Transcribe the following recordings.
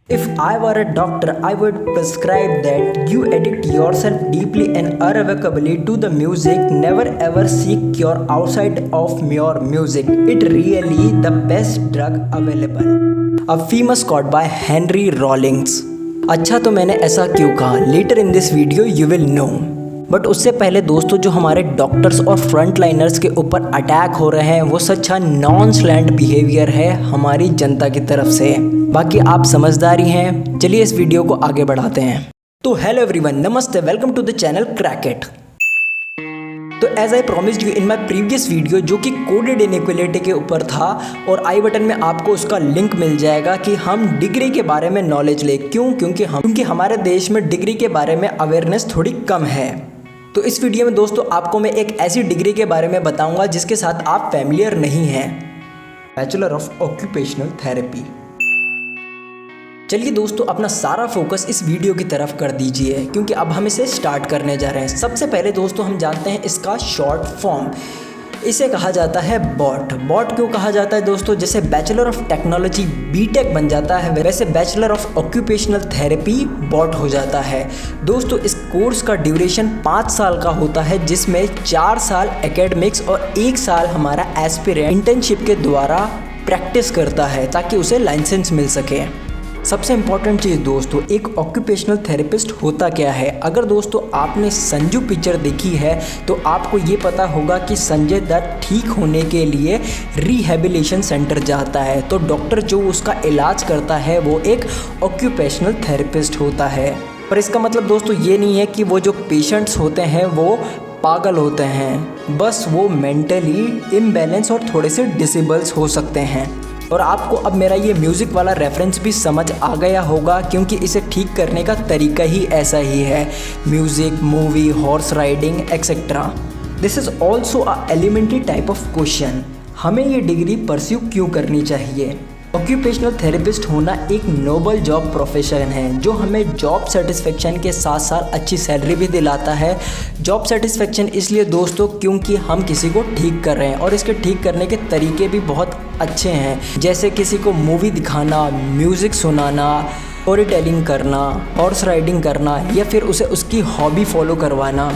If I were a doctor, I would prescribe that you addict yourself deeply and irrevocably to the music. Never ever seek cure outside of your music. It really the best drug available. A famous quote by Henry Rollins. अच्छा तो मैंने ऐसा क्यों कहा? Later in this video you will know. But उससे पहले दोस्तों जो हमारे डॉक्टर्स और फ्रंट लाइनर्स के ऊपर अटैक हो रहे हैं वो सच्चा नॉन स्लैंट बिहेवियर है हमारी जनता की तरफ से। बाकी आप समझदारी हैं, चलिए इस वीडियो को आगे बढ़ाते हैं। तो हेलो एवरीवन, नमस्ते, welcome to the channel crack it. तो as I promised you in my previous video जो कि कोडेड इनइक्वालिटी के ऊपर था, और आई बटन में आपको उसका लिंक मिल जाएगा कि हम डिग्री के बारे में नॉलेज ले। क्योंकि हमारे देश में डिग्री के बारे में अवेयरनेस थोड़ी कम है। तो इस वीडियो में दोस्तों आपको मैं एक ऐसी डिग्री के बारे में बताऊंगा जिसके साथ आप फैमिलियर नहीं हैं, बैचलर ऑफ ऑक्यूपेशनल थेरेपी। चलिए दोस्तों अपना सारा फोकस इस वीडियो की तरफ कर दीजिए क्योंकि अब हम इसे स्टार्ट करने जा रहे हैं। सबसे पहले दोस्तों हम जानते हैं इसका शॉर्ट फॉर्म। इसे कहा जाता है बॉट। बॉट क्यों कहा जाता है दोस्तों? जैसे बैचलर ऑफ टेक्नोलॉजी बीटेक बन जाता है, वैसे bachelor of occupational therapy BOT हो जाता है। दोस्तों इस कोर्स का ड्यूरेशन 5 साल का होता है, जिसमें 4 साल एकेडमिक्स और 1 साल हमारा एस्पिरेंट इंटर्नशिप के द्वारा प्रैक्टिस करता है ताकि उसे लाइसेंस मिल सके। सबसे इम्पॉर्टेंट चीज़ दोस्तों, एक ऑक्यूपेशनल थेरेपिस्ट होता क्या है? अगर दोस्तों आपने संजू पिक्चर देखी है तो आपको ये पता होगा कि संजय दत्त ठीक होने के लिए रिहेबिलिटेशन सेंटर जाता है, तो डॉक्टर जो उसका इलाज करता है वो एक ऑक्यूपेशनल थेरेपिस्ट होता है। पर इसका मतलब दोस्तों ये नहीं है कि वो जो पेशेंट्स होते हैं वो पागल होते हैं, बस वो मेंटली इम्बैलेंस और थोड़े से डिसेबल्स हो सकते हैं। और आपको अब मेरा ये म्यूज़िक वाला रेफरेंस भी समझ आ गया होगा क्योंकि इसे ठीक करने का तरीका ही ऐसा ही है। Music, movie, horse riding etcetera. This is also a elementary type of question. हमें ये डिग्री परस्यू क्यों करनी चाहिए? ऑक्यूपेशनल थेरेपिस्ट होना एक नोबल जॉब प्रोफेशन है जो हमें जॉब सेटिस्फेक्शन के साथ साथ अच्छी सैलरी भी दिलाता है। जॉब सेटिस्फेक्शन इसलिए दोस्तों क्योंकि हम किसी को ठीक कर रहे हैं और इसके ठीक करने के तरीके भी बहुत अच्छे हैं, जैसे किसी को मूवी दिखाना, म्यूज़िक सुनाना, स्टोरी टेलिंग करना, हॉर्स राइडिंग करना, या फिर उसे उसकी हॉबी फॉलो करवाना।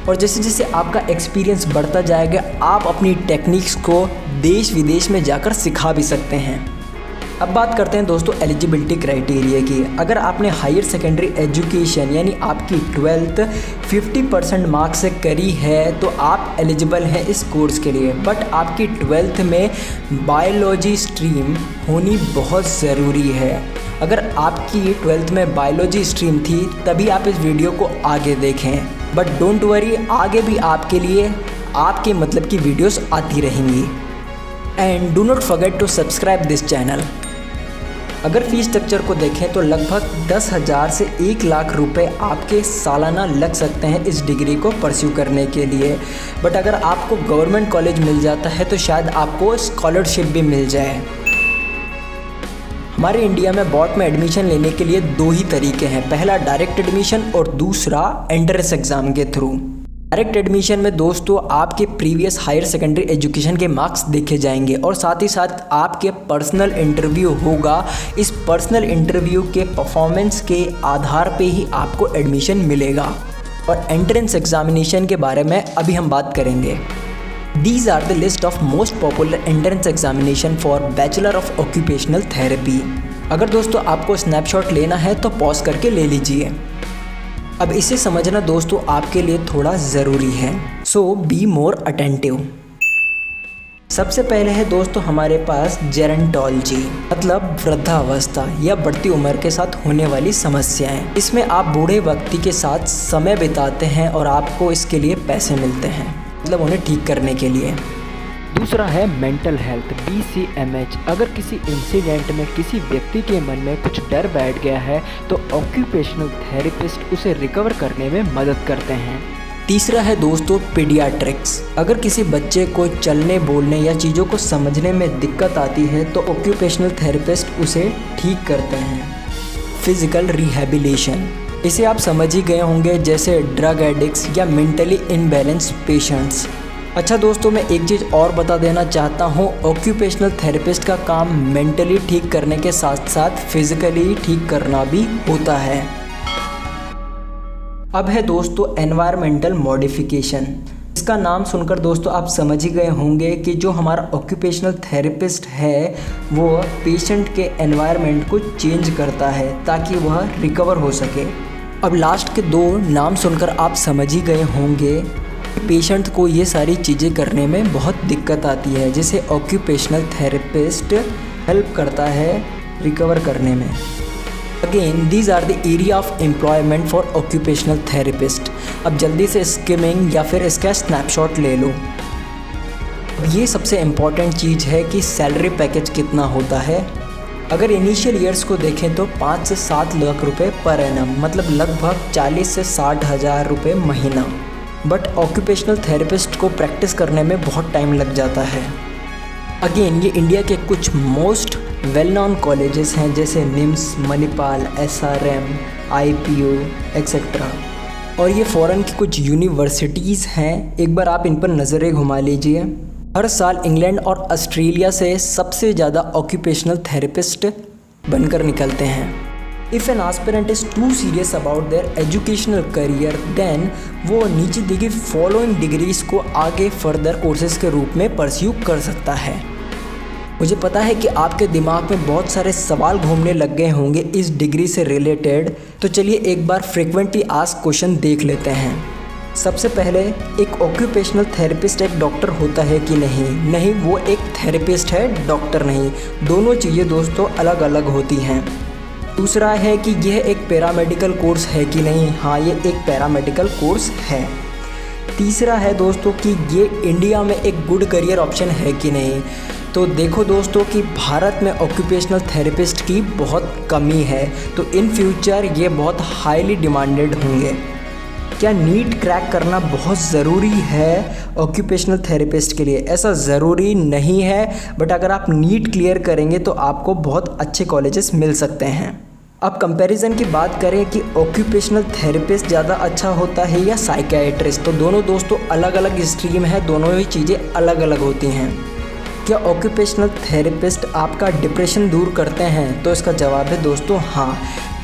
और जैसे जैसे आपका एक्सपीरियंस बढ़ता जाएगा आप अपनी टेक्निक्स को देश विदेश में जाकर सिखा भी सकते हैं। अब बात करते हैं दोस्तों एलिजिबिलिटी क्राइटेरिया की। अगर आपने हायर सेकेंडरी एजुकेशन यानी आपकी 12th 50% मार्क्स से करी है तो आप एलिजिबल हैं इस कोर्स के लिए। बट आपकी 12th में बायोलॉजी स्ट्रीम होनी बहुत ज़रूरी है। अगर आपकी 12th में बायोलॉजी स्ट्रीम थी तभी आप इस वीडियो को आगे देखें। बट डोंट वरी, आगे भी आपके लिए आपके मतलब की वीडियोस आती रहेंगी। And do not forget to subscribe this channel. अगर फीस स्ट्रक्चर को देखें तो लगभग 10,000 से 1 लाख रुपए आपके सालाना लग सकते हैं इस डिग्री को परस्यू करने के लिए। बट अगर आपको गवर्नमेंट कॉलेज मिल जाता है तो शायद आपको स्कॉलरशिप भी मिल जाए। हमारे इंडिया में बॉट में एडमिशन लेने के लिए 2 ही तरीके हैं, पहला डायरेक्ट एडमिशन और दूसरा एंट्रेंस एग्ज़ाम के थ्रू। डायरेक्ट एडमिशन में दोस्तों आपके प्रीवियस हायर सेकेंडरी एजुकेशन के मार्क्स देखे जाएंगे और साथ ही साथ आपके पर्सनल इंटरव्यू होगा। इस पर्सनल इंटरव्यू के परफॉर्मेंस के आधार पे ही आपको एडमिशन मिलेगा। और एंट्रेंस एग्जामिनेशन के बारे में अभी हम बात करेंगे। These are the list of most popular entrance examination for Bachelor of Occupational Therapy। अगर दोस्तों आपको स्नैपशॉट लेना है तो पॉज करके ले लीजिए। अब इसे समझना दोस्तों आपके लिए थोड़ा ज़रूरी है, सो बी मोर अटेंटिव। सबसे पहले है दोस्तों हमारे पास जेरेंटोलॉजी, मतलब वृद्धावस्था या बढ़ती उम्र के साथ होने वाली समस्याएं। इसमें आप बूढ़े व्यक्ति के साथ समय बिताते हैं और आपको इसके लिए पैसे मिलते हैं, मतलब उन्हें ठीक करने के लिए। दूसरा है मेंटल हेल्थ, BCMH। अगर किसी इंसिडेंट में किसी व्यक्ति के मन में कुछ डर बैठ गया है तो ऑक्यूपेशनल थेरेपिस्ट उसे रिकवर करने में मदद करते हैं। तीसरा है दोस्तों पीडियाट्रिक्स। अगर किसी बच्चे को चलने, बोलने या चीज़ों को समझने में दिक्कत आती है तो ऑक्यूपेशनल थेरेपिस्ट उसे ठीक करते हैं। फिजिकल रिहेबिलिटेशन, इसे आप समझ ही गए होंगे, जैसे ड्रग एडिक्ट्स या मेंटली इनबैलेंस पेशेंट्स। अच्छा दोस्तों, मैं एक चीज़ और बता देना चाहता हूँ, ऑक्यूपेशनल थेरेपिस्ट का काम मेंटली ठीक करने के साथ साथ फिजिकली ठीक करना भी होता है। अब है दोस्तों एनवायरमेंटल मॉडिफिकेशन। इसका नाम सुनकर दोस्तों आप समझ ही गए होंगे कि जो हमारा ऑक्यूपेशनल थेरेपिस्ट है वो पेशेंट के एनवायरनमेंट को चेंज करता है ताकि वह रिकवर हो सके। अब लास्ट के 2 नाम सुनकर आप समझ ही गए होंगे पेशेंट को ये सारी चीज़ें करने में बहुत दिक्कत आती है, जिसे ऑक्यूपेशनल थेरेपिस्ट हेल्प करता है रिकवर करने में। Again these are the area of employment for occupational therapist. अब जल्दी से स्किमिंग या फिर इसका स्नैपशॉट ले लो। ये सबसे इम्पॉर्टेंट चीज़ है कि सैलरी पैकेज कितना होता है। अगर इनिशियल ईयर्स को देखें तो 5 से 7 लाख रुपए पर एनम, मतलब लगभग 40 से 60 हज़ार रुपये महीना। बट ऑक्यूपेशनल थेरेपिस्ट को प्रैक्टिस करने में बहुत टाइम लग जाता है। अगेन ये इंडिया के कुछ मोस्ट वेल नोन कॉलेजेस हैं जैसे NIMS, Manipal, SRM, IPO etcetera, और ये फ़ॉरेन की कुछ यूनिवर्सिटीज़ हैं। एक बार आप इन पर नज़रें घुमा लीजिए। हर साल इंग्लैंड और ऑस्ट्रेलिया से सबसे ज़्यादा ऑक्यूपेशनल थेरेपिस्ट बनकर निकलते हैं। If an aspirant is too serious about their educational career then वो नीचे दी गई फॉलोइंग डिग्रीज को आगे फर्दर कोर्सेज के रूप में परस्यू कर सकता है। मुझे पता है कि आपके दिमाग में बहुत सारे सवाल घूमने लग गए होंगे इस डिग्री से रिलेटेड, तो चलिए एक बार फ्रिक्वेंटली आस्क्ड क्वेश्चन देख लेते हैं। सबसे पहले, एक ऑक्यूपेशनल थेरेपिस्ट एक डॉक्टर होता है कि नहीं? नहीं, वो एक थेरेपिस्ट है, डॉक्टर नहीं। दोनों चीज़ें दोस्तों अलग अलग होती हैं। दूसरा है कि यह एक पैरामेडिकल कोर्स है कि नहीं? हाँ, ये एक पैरामेडिकल कोर्स है। तीसरा है दोस्तों कि ये इंडिया में एक गुड करियर ऑप्शन है कि नहीं? तो देखो दोस्तों कि भारत में ऑक्यूपेशनल थेरेपिस्ट की बहुत कमी है, तो इन फ्यूचर ये बहुत हाईली डिमांडेड होंगे। क्या नीट क्रैक करना बहुत ज़रूरी है ऑक्यूपेशनल थेरेपिस्ट के लिए? ऐसा ज़रूरी नहीं है, बट अगर आप नीट क्लियर करेंगे तो आपको बहुत अच्छे कॉलेजेस मिल सकते हैं। अब कंपैरिजन की बात करें कि ऑक्यूपेशनल थेरेपिस्ट ज़्यादा अच्छा होता है या साइकियाट्रिस्ट, तो दोनों दोस्तों अलग अलग स्ट्रीम है, दोनों ही चीज़ें अलग अलग होती हैं। क्या ऑक्यूपेशनल थेरेपिस्ट आपका डिप्रेशन दूर करते हैं? तो इसका जवाब है दोस्तों हाँ।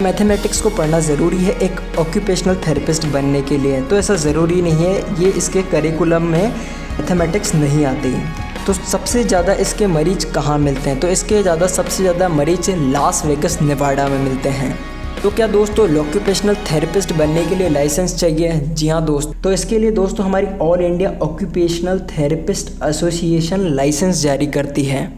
मैथमेटिक्स को पढ़ना ज़रूरी है एक ऑक्यूपेशनल थेरेपिस्ट बनने के लिए? तो ऐसा ज़रूरी नहीं है, ये इसके करिकुलम में मैथमेटिक्स नहीं आती। तो सबसे ज़्यादा इसके मरीज कहाँ मिलते हैं? तो इसके सबसे ज़्यादा मरीज लास वेगस नेवाडा में मिलते हैं। तो क्या दोस्तों ऑक्यूपेशनल थेरेपिस्ट बनने के लिए लाइसेंस चाहिए? जी हाँ दोस्त, तो इसके लिए दोस्तों हमारी all India occupational therapist association license जारी करती है।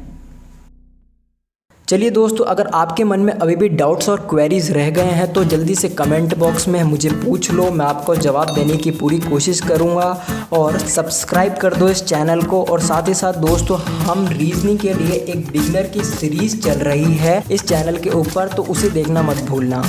चलिए दोस्तों, अगर आपके मन में अभी भी डाउट्स और क्वेरीज रह गए हैं तो जल्दी से कमेंट बॉक्स में मुझे पूछ लो, मैं आपको जवाब देने की पूरी कोशिश करूंगा। और सब्सक्राइब कर दो इस चैनल को। और साथ ही साथ दोस्तों, हम रीजनिंग के लिए एक बिगनर की सीरीज़ चल रही है इस चैनल के ऊपर, तो उसे देखना मत भूलना।